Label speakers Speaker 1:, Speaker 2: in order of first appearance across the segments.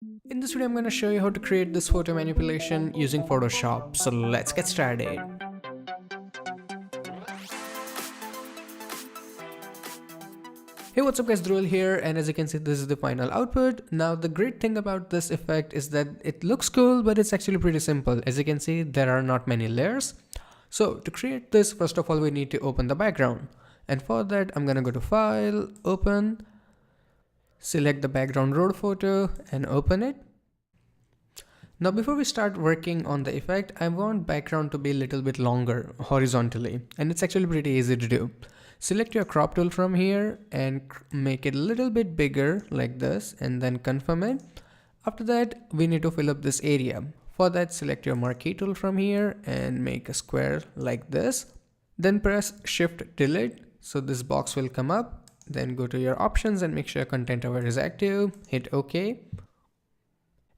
Speaker 1: In this video, I'm going to show you how to create this photo manipulation using Photoshop. So let's get started. Hey, what's up guys, Dhruval here, and as you can see, this is the final output. Now the great thing about this effect is that it looks cool, but it's actually pretty simple. As you can see, there are not many layers. So to create this, first of all, we need to open the background. And for that, I'm gonna go to File, Open, select the background road photo and open it. Now before we start working on the effect, I want background to be a little bit longer horizontally, and it's actually pretty easy to do. Select your crop tool from here and make it a little bit bigger like this and then confirm it. After that, we need to fill up this area. For that, select your marquee tool from here and make a square like this. Then press Shift Delete, so this box will come up. Then go to your options and make sure content aware is active, hit OK,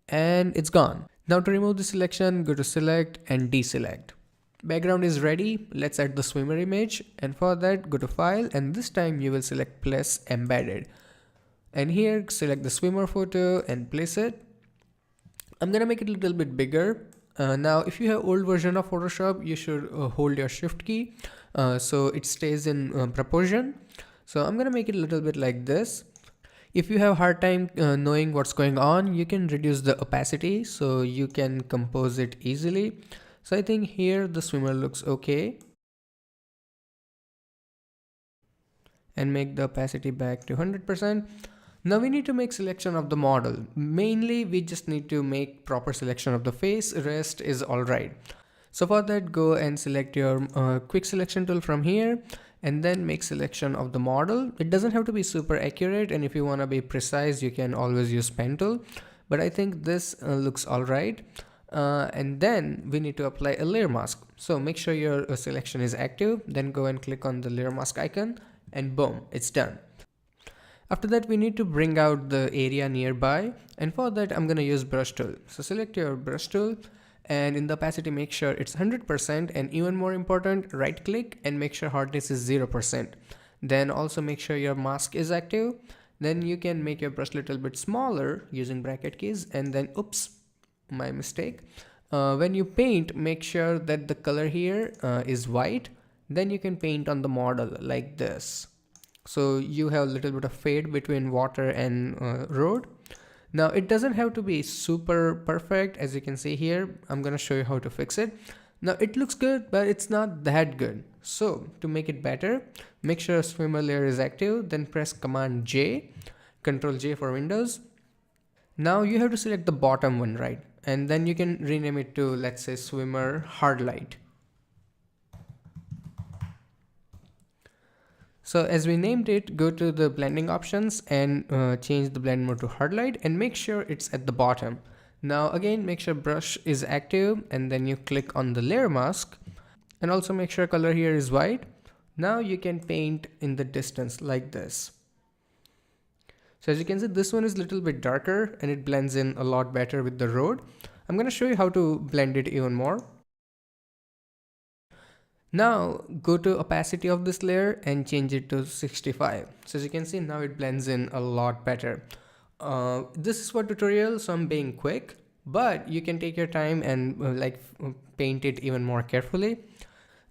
Speaker 1: and it's gone. Now to remove the selection, go to select and deselect. Background is ready. Let's add the swimmer image, and for that go to file, and this time you will select place embedded, and here select the swimmer photo and place it. I'm gonna make it a little bit bigger. Now if you have old version of Photoshop, you should hold your shift key so it stays in proportion. So I'm gonna make it a little bit like this. If you have hard time knowing what's going on, you can reduce the opacity so you can compose it easily. So I think here the swimmer looks okay. And make the opacity back to 100%. Now we need to make selection of the model. Mainly we just need to make proper selection of the face, rest is alright. So for that, go and select your quick selection tool from here and then make selection of the model. It doesn't have to be super accurate, and if you want to be precise, you can always use pen tool, but I think this looks alright. And then we need to apply a layer mask. So make sure your selection is active, then go and click on the layer mask icon and boom, it's done. After that, we need to bring out the area nearby, and for that I'm going to use brush tool. So select your brush tool and in the opacity make sure it's 100%, and even more important, right click and make sure hardness is 0%. Then also make sure your mask is active. Then you can make your brush a little bit smaller using bracket keys, and then oops, my mistake. When you paint, make sure that the color here is white. Then you can paint on the model like this. So you have a little bit of fade between water and road. Now it doesn't have to be super perfect, as you can see here. I'm gonna show you how to fix it. Now it looks good, but it's not that good. So to make it better, make sure swimmer layer is active, then press Command J, Control J for Windows. Now you have to select the bottom one, right? And then you can rename it to, let's say, swimmer hard light. So as we named it, go to the blending options and change the blend mode to hard light and make sure it's at the bottom. Now again, make sure brush is active and then you click on the layer mask and also make sure color here is white. Now you can paint in the distance like this. So as you can see, this one is a little bit darker and it blends in a lot better with the road. I'm going to show you how to blend it even more. Now go to opacity of this layer and change it to 65. So as you can see, now it blends in a lot better. This is for tutorial, so I'm being quick, but you can take your time and paint it even more carefully.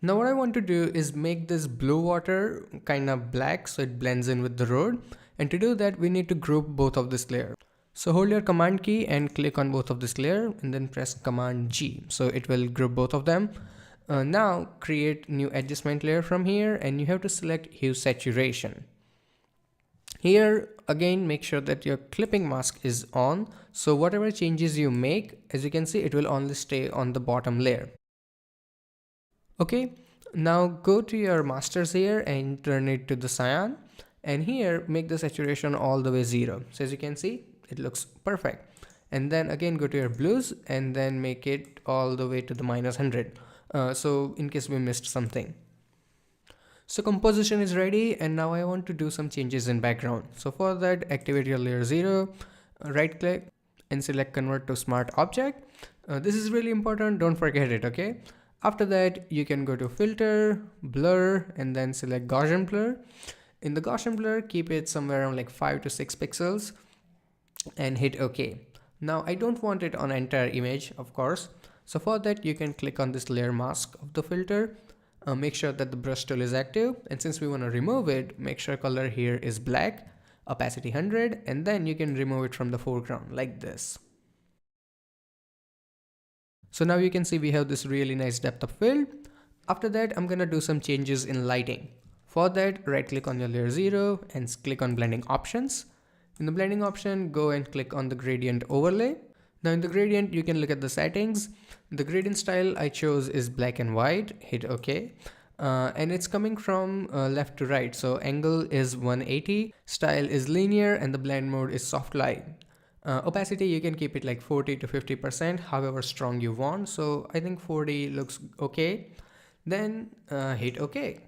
Speaker 1: Now what I want to do is make this blue water kind of black so it blends in with the road. And to do that, we need to group both of this layer. So hold your command key and click on both of this layer and then press Command G. So it will group both of them. Now create new adjustment layer from here and you have to select hue saturation. Here again, make sure that your clipping mask is on. So whatever changes you make, as you can see, it will only stay on the bottom layer. Okay, now go to your masters here and turn it to the cyan. And here make the saturation all the way 0. So as you can see, it looks perfect. And then again go to your blues and then make it all the way to the -100. So in case we missed something. So composition is ready, and now I want to do some changes in background. So for that, activate your layer 0, right click and select convert to smart object. This is really important, don't forget it, okay? After that, you can go to filter, blur, and then select Gaussian blur. In the Gaussian blur, keep it somewhere around like 5 to 6 pixels and hit OK. Now I don't want it on entire image, of course. So for that you can click on this layer mask of the filter. Make sure that the brush tool is active, and since we want to remove it, make sure color here is black, opacity 100, and then you can remove it from the foreground like this. So now you can see we have this really nice depth of field. After that, I'm gonna do some changes in lighting. For that, right click on your layer 0 and click on blending options. In the blending option, go and click on the gradient overlay. Now in the gradient, you can look at the settings. The gradient style I chose is black and white, hit OK. And it's coming from left to right. So angle is 180, style is linear, and the blend mode is soft light. Opacity, you can keep it like 40 to 50%, however strong you want. So I think 40 looks okay. Then hit OK.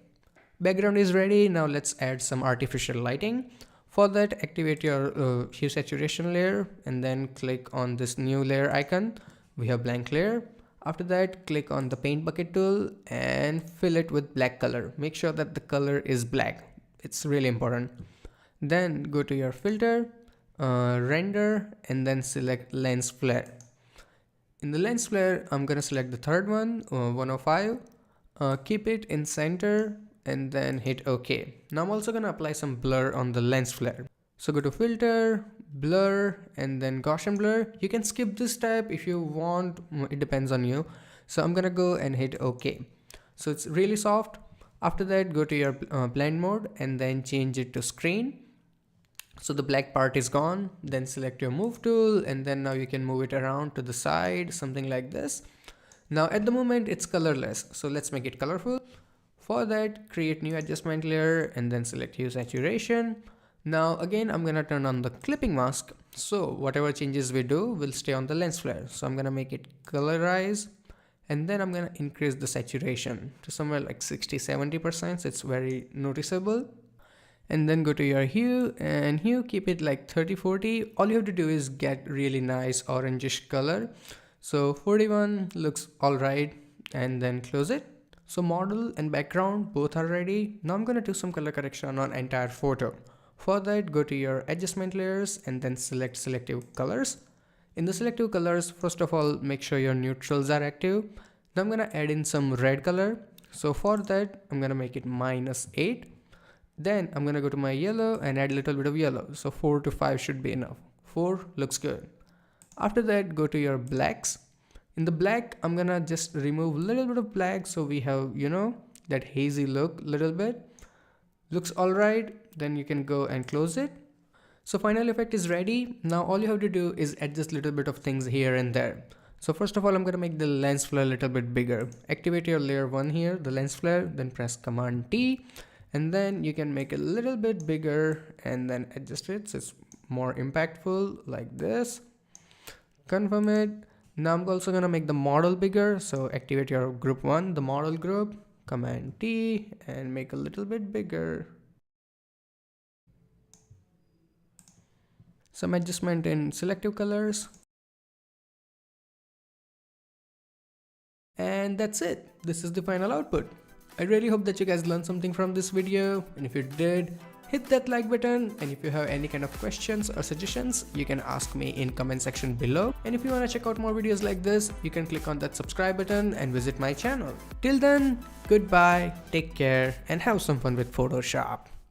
Speaker 1: Background is ready. Now let's add some artificial lighting. For that, activate your hue saturation layer and then click on this new layer icon. We have blank layer. After that, click on the paint bucket tool and fill it with black color. Make sure that the color is black. It's really important. Then go to your filter, render, and then select lens flare. In the lens flare, I'm gonna select the third one, 105. Keep it in center and then hit OK. Now I'm also gonna apply some blur on the lens flare. So go to filter, blur, and then Gaussian blur. You can skip this step if you want, it depends on you. So I'm gonna go and hit OK. So it's really soft. After that, go to your blend mode and then change it to screen. So the black part is gone. Then select your move tool, and then now you can move it around to the side, something like this. Now at the moment it's colorless, so let's make it colorful. For that, create new adjustment layer and then select hue saturation. Now again, I'm gonna turn on the clipping mask. So whatever changes we do will stay on the lens flare. So I'm gonna make it colorize, and then I'm gonna increase the saturation to somewhere like 60-70%. So it's very noticeable. And then go to your hue, and hue keep it like 30-40. All you have to do is get really nice orangish color. So 41 looks all right, and then close it. So model and background both are ready. Now I'm going to do some color correction on entire photo. For that, go to your adjustment layers and then select selective colors. In the selective colors, first of all, make sure your neutrals are active. Now I'm going to add in some red color. So for that, I'm going to make it -8. Then I'm going to go to my yellow and add a little bit of yellow. So 4 to 5 should be enough. 4 looks good. After that, go to your blacks. In the black, I'm gonna just remove a little bit of black, so we have, you know, that hazy look little bit. Looks all right. Then you can go and close it. So final effect is ready. Now all you have to do is adjust little bit of things here and there. So first of all, I'm gonna make the lens flare a little bit bigger. Activate your layer 1 here, the lens flare, then press Command T, and then you can make it a little bit bigger and then adjust it so it's more impactful like this. Confirm it. Now I'm also gonna make the model bigger, so activate your group 1, the model group, Command T, and make a little bit bigger. Some adjustment in selective colors. And that's it. This is the final output. I really hope that you guys learned something from this video, and if you did, hit that like button, and if you have any kind of questions or suggestions, you can ask me in comment section below. And if you want to check out more videos like this, you can click on that subscribe button and visit my channel. Till then, goodbye, take care, and have some fun with Photoshop.